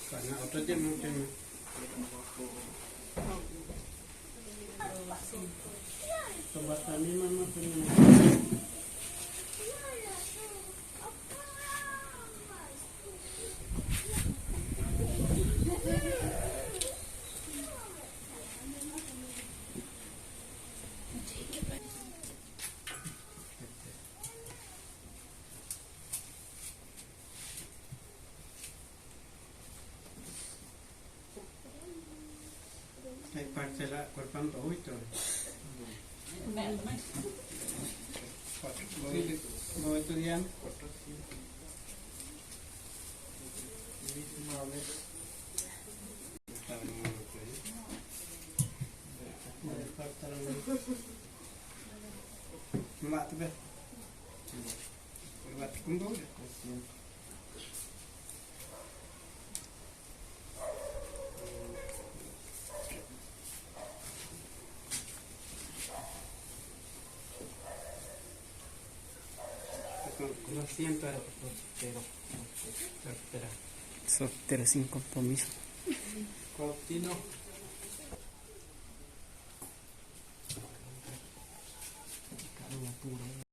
Karena otro tiene mucho. Sobat kami mama punya. Hay parcela korban tahu itu. Bawa itu Rian. Mak tu ber. Buat kumpul. Lo siento, soltero sin compromiso. Cortino.